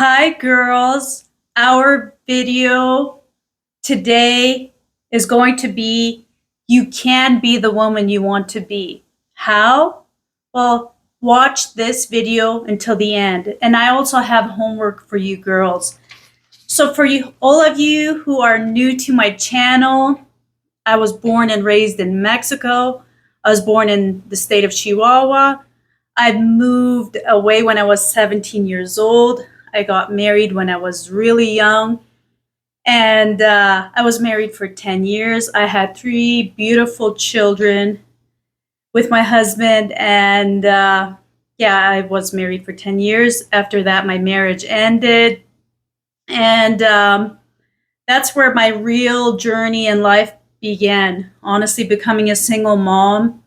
Hi, girls. Our video today is going to be You Can Be the Woman You Want to Be. How? Well, watch this video until the end. And I also have homework for you girls. So, for you, all of you who are new to my channel, I was born and raised in Mexico. I was born in the state of Chihuahua. I moved away when I was 17 years old. I got married when I was really young. And I was married for 10 years. I had three beautiful children with my husband. And I was married for 10 years. After that, my marriage ended. And that's where my real journey in life began. Honestly, becoming a single mom.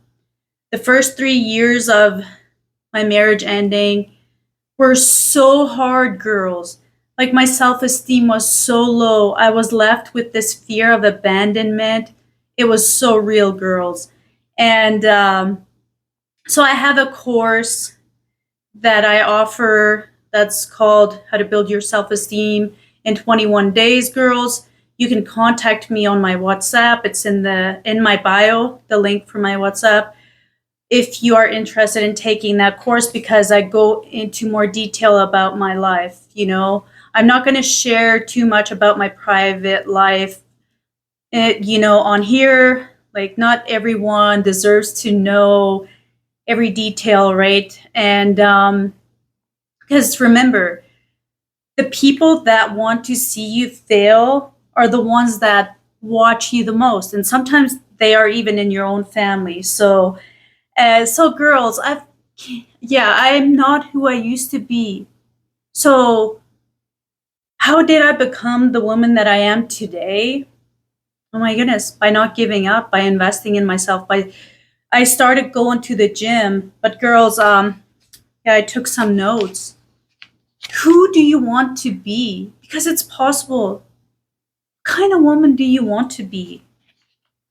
The first 3 years of my marriage ending were so hard, girls. Like, my self-esteem was so low. I was left with this fear of abandonment. It was so real, girls. And so I have a course that I offer that's called How to Build Your Self-Esteem in 21 Days, girls. You can contact me on my WhatsApp. It's in my bio, the link for my WhatsApp, if you are interested in taking that course, because I go into more detail about my life. I'm not going to share too much about my private life, on here. Like, not everyone deserves to know every detail, right? And because remember, the people that want to see you fail are the ones that watch you the most. And sometimes they are even in your own family. So girls, I'm not who I used to be. So how did I become the woman that I am today? Oh my goodness, by not giving up, by investing in myself, I started going to the gym. But girls, I took some notes. Who do you want to be? Because it's possible. What kind of woman do you want to be?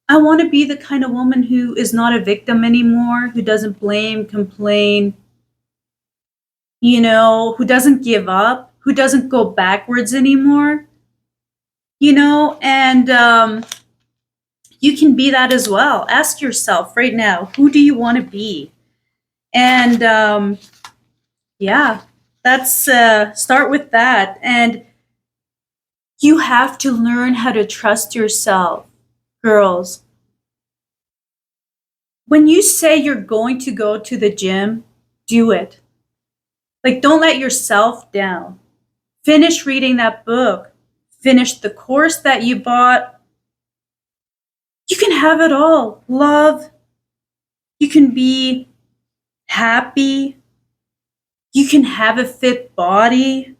I want to be the kind of woman who is not a victim anymore, who doesn't blame, complain, who doesn't give up, who doesn't go backwards anymore, and you can be that as well. Ask yourself right now, who do you want to be? And that's start with that. And you have to learn how to trust yourself, girls. When you say you're going to go to the gym, do it. Like, don't let yourself down. Finish reading that book. Finish the course that you bought. You can have it all. Love. You can be happy. You can have a fit body.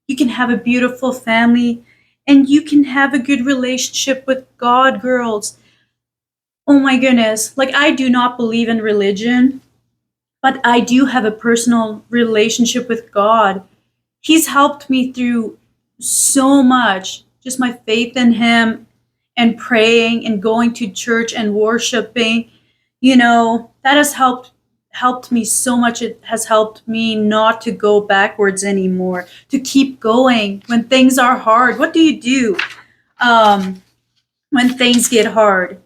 You can have a beautiful family. And you can have a good relationship with God, girls. Oh my goodness. Like, I do not believe in religion, but I do have a personal relationship with God. He's helped me through so much. Just my faith in him and praying and going to church and worshiping, that has helped me so much. It has helped me not to go backwards anymore, to keep going when things are hard. What do you do when things get hard?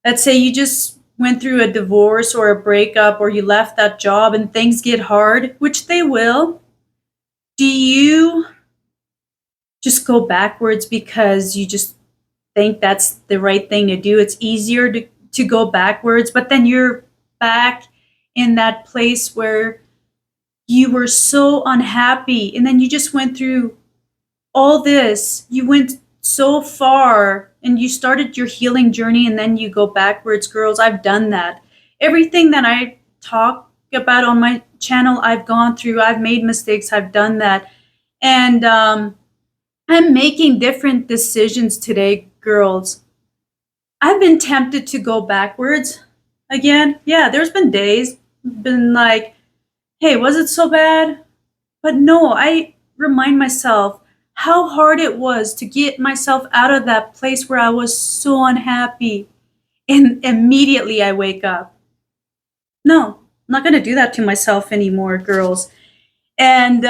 Let's say you just went through a divorce or a breakup, or you left that job and things get hard, which they will. Do you just go backwards because you just think that's the right thing to do? It's easier to go backwards, but then you're back in that place where you were so unhappy, and then you just went through all this. You went so far and you started your healing journey, and then you go backwards. Girls, I've done that. Everything that I talk about on my channel, I've gone through. I've made mistakes. I've done that. And I'm making different decisions today, girls. I've been tempted to go backwards again. Yeah, there's been days been like, hey, was it so bad? But no, I remind myself how hard it was to get myself out of that place where I was so unhappy. And immediately I wake up. No, I'm not going to do that to myself anymore, girls. And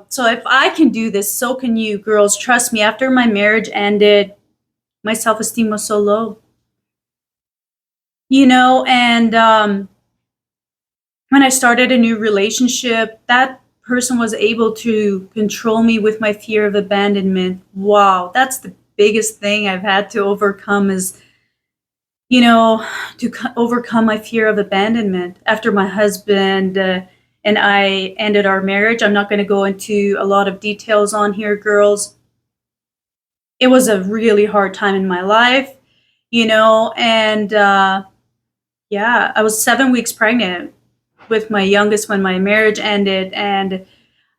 so if I can do this, so can you, girls. Trust me, after my marriage ended, my self esteem was so low, and when I started a new relationship, that person was able to control me with my fear of abandonment. Wow, that's the biggest thing I've had to overcome is, you know, overcome my fear of abandonment after my husband and I ended our marriage. I'm not going to go into a lot of details on here, girls. It was a really hard time in my life, and yeah, I was 7 weeks pregnant with my youngest when my marriage ended, and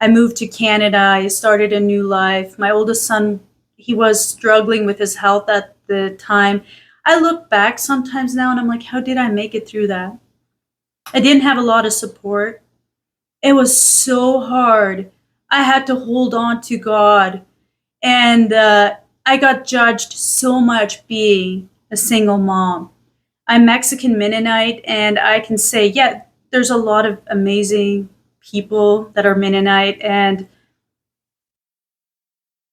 I moved to Canada. I started a new life. My oldest son, he was struggling with his health at the time. I look back sometimes now and I'm like, how did I make it through that? I didn't have a lot of support. It was so hard. I had to hold on to God. And I got judged so much being a single mom. I'm Mexican Mennonite, and I can say, yeah, there's a lot of amazing people that are Mennonite, and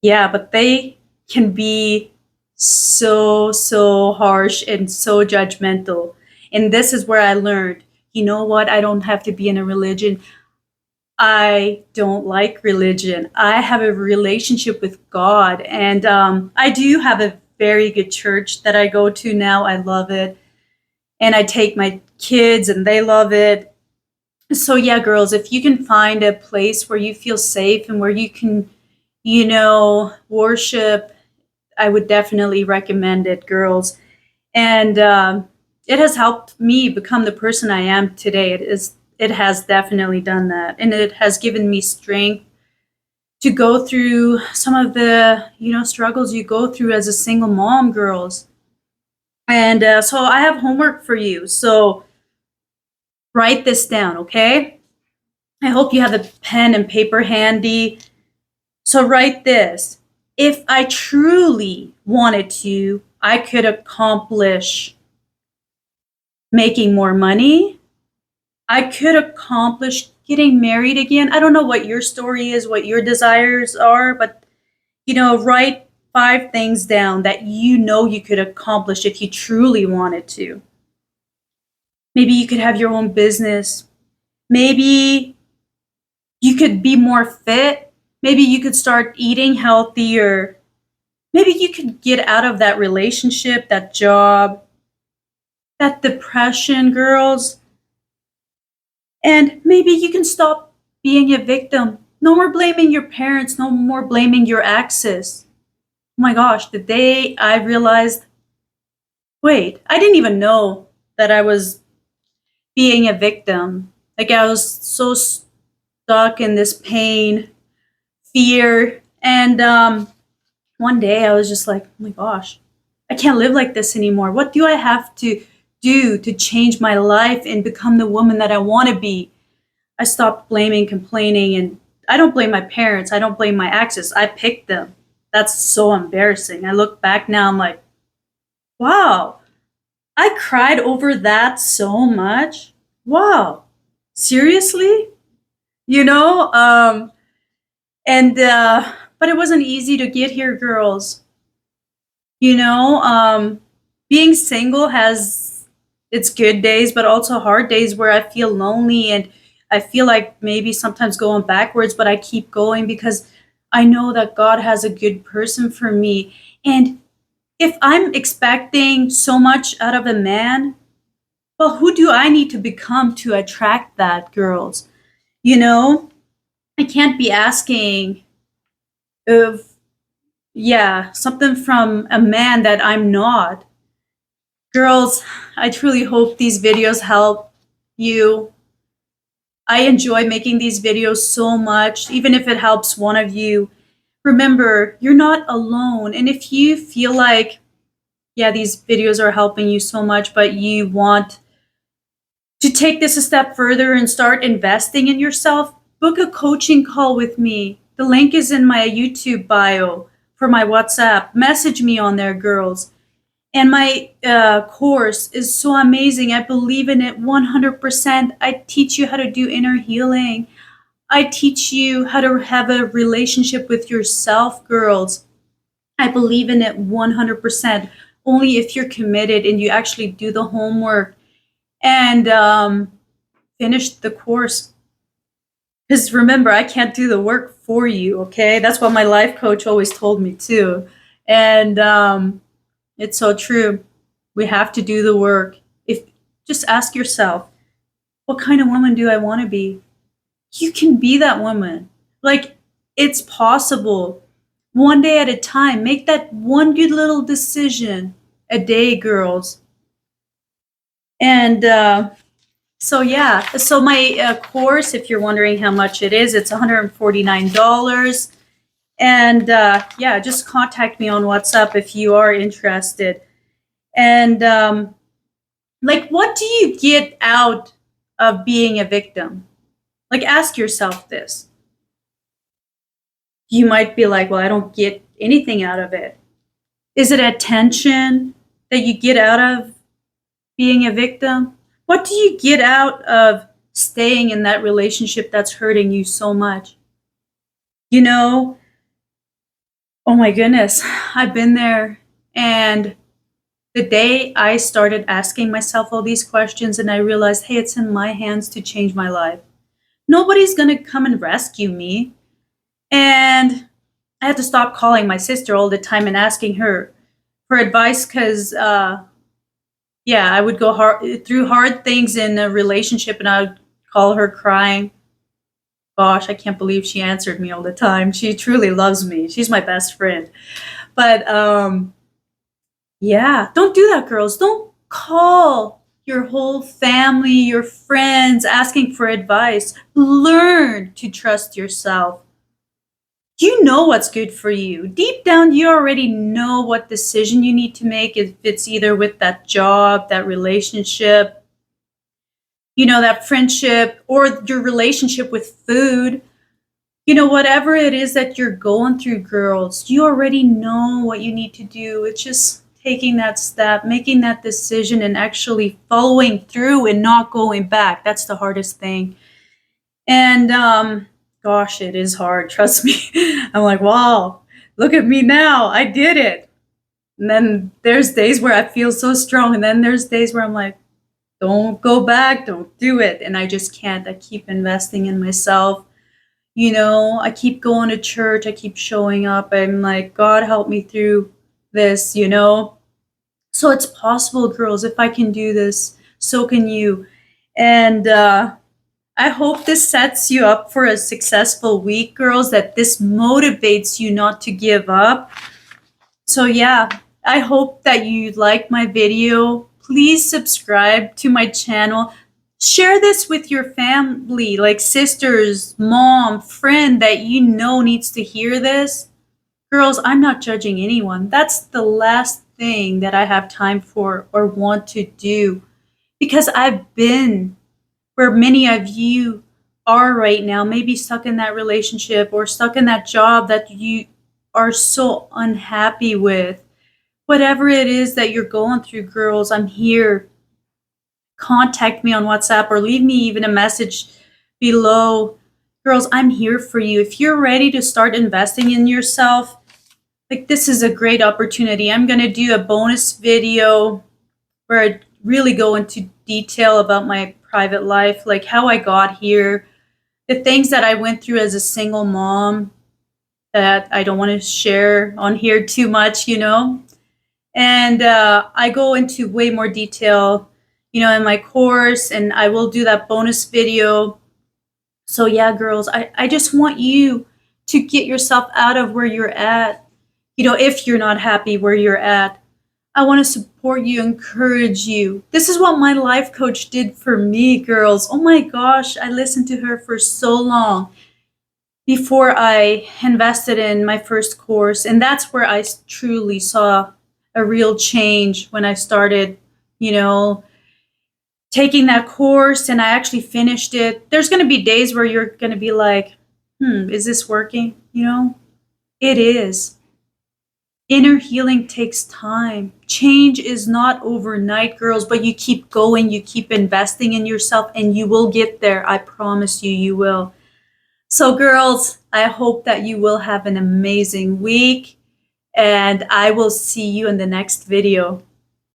yeah, but they can be so harsh and so judgmental. And this is where I learned, you know what? I don't have to be in a religion. I don't like religion. I have a relationship with God, and I do have a very good church that I go to now. I love it, and I take my kids, and they love it. So yeah, girls, if you can find a place where you feel safe and where you can, worship, I would definitely recommend it, girls. And it has helped me become the person I am today. It has definitely done that, and it has given me strength to go through some of the struggles you go through as a single mom, girls. And so I have homework for you. So write this down, okay? I hope you have a pen and paper handy. So write this. If I truly wanted to, I could accomplish making more money. I could accomplish getting married again. I don't know what your story is, what your desires are, but write 5 things down that you could accomplish if you truly wanted to. Maybe you could have your own business. Maybe you could be more fit. Maybe you could start eating healthier. Maybe you could get out of that relationship, that job, that depression, girls. And maybe you can stop being a victim. No more blaming your parents, no more blaming your exes. Oh my gosh, the day I realized, wait, I didn't even know that I was being a victim. Like I was so stuck in this pain, fear, and one day I was just like, oh my gosh, I can't live like this anymore. What do I have to do to change my life and become the woman that I want to be? I stopped blaming, complaining, and I don't blame my parents. I don't blame my exes. I picked them. That's so embarrassing. I look back now, I'm like, wow, I cried over that so much. Wow, seriously? You know, and but it wasn't easy to get here, girls. You know, being single has its good days, but also hard days where I feel lonely and I feel like maybe sometimes going backwards, but I keep going because I know that God has a good person for me. And if I'm expecting so much out of a man, well, who do I need to become to attract that, girls? You know, I can't be asking of, yeah, something from a man that I'm not. Girls, I truly hope these videos help you. I enjoy making these videos so much, even if it helps one of you. Remember, you're not alone. And if you feel like, yeah, these videos are helping you so much, but you want to take this a step further and start investing in yourself, book a coaching call with me. The link is in my YouTube bio for my WhatsApp. Message me on there, girls. And my course is so amazing. I believe in it 100%. I teach you how to do inner healing. I teach you how to have a relationship with yourself, girls. I believe in it 100%. Only if you're committed and you actually do the homework and finish the course. Because remember, I can't do the work for you, okay? That's what my life coach always told me too. And it's so true. We have to do the work. If just ask yourself, what kind of woman do I want to be? You can be that woman. Like, it's possible. One day at a time. Make that one good little decision a day, girls. And so yeah, so my course, if you're wondering how much it is, it's $149. And yeah, just contact me on WhatsApp if you are interested. And like, what do you get out of being a victim? Like, ask yourself this. You might be like, well, I don't get anything out of it. Is it attention that you get out of being a victim? What do you get out of staying in that relationship that's hurting you so much? You know, oh my goodness, I've been there. And the day I started asking myself all these questions and I realized, hey, it's in my hands to change my life. Nobody's going to come and rescue me. And I had to stop calling my sister all the time and asking her for advice because, yeah, I would go through hard things in a relationship and I would call her crying. Gosh, I can't believe she answered me all the time. She truly loves me. She's my best friend. But yeah, don't do that, girls. Don't call your whole family, your friends asking for advice. Learn to trust yourself. You know what's good for you. Deep down, you already know what decision you need to make, if it's either with that job, that relationship, that friendship, or your relationship with food. Whatever it is that you're going through, girls, you already know what you need to do. It's just taking that step, making that decision, and actually following through and not going back. That's the hardest thing. And gosh, it is hard. Trust me. I'm like, wow, look at me now. I did it. And then there's days where I feel so strong. And then there's days where I'm like, don't go back. Don't do it. And I just can't. I keep investing in myself. I keep going to church. I keep showing up. I'm like, God, help me through this, So it's possible, girls. If I can do this, so can you. And I hope this sets you up for a successful week, girls, that this motivates you not to give up. So yeah, I hope that you like my video. Please subscribe to my channel. Share this with your family, like sisters, mom, friend that needs to hear this. Girls, I'm not judging anyone. That's the last thing that I have time for or want to do, because I've been where many of you are right now, maybe stuck in that relationship or stuck in that job that you are so unhappy with. Whatever it is that you're going through, girls, I'm here. Contact me on WhatsApp or leave me even a message below. Girls, I'm here for you. If you're ready to start investing in yourself, like, this is a great opportunity. I'm going to do a bonus video where I really go into detail about my private life, like how I got here, the things that I went through as a single mom that I don't want to share on here too much, And I go into way more detail, in my course, and I will do that bonus video. So yeah, girls, I just want you to get yourself out of where you're at. If you're not happy where you're at, I want to support you, encourage you. This is what my life coach did for me, girls. Oh my gosh, I listened to her for so long before I invested in my first course. And that's where I truly saw a real change when I started, taking that course, and I actually finished it. There's going to be days where you're going to be like, is this working? It is. Inner healing takes time. Change is not overnight, girls, but you keep going, you keep investing in yourself, and you will get there. I promise you, you will. So girls, I hope that you will have an amazing week, and I will see you in the next video.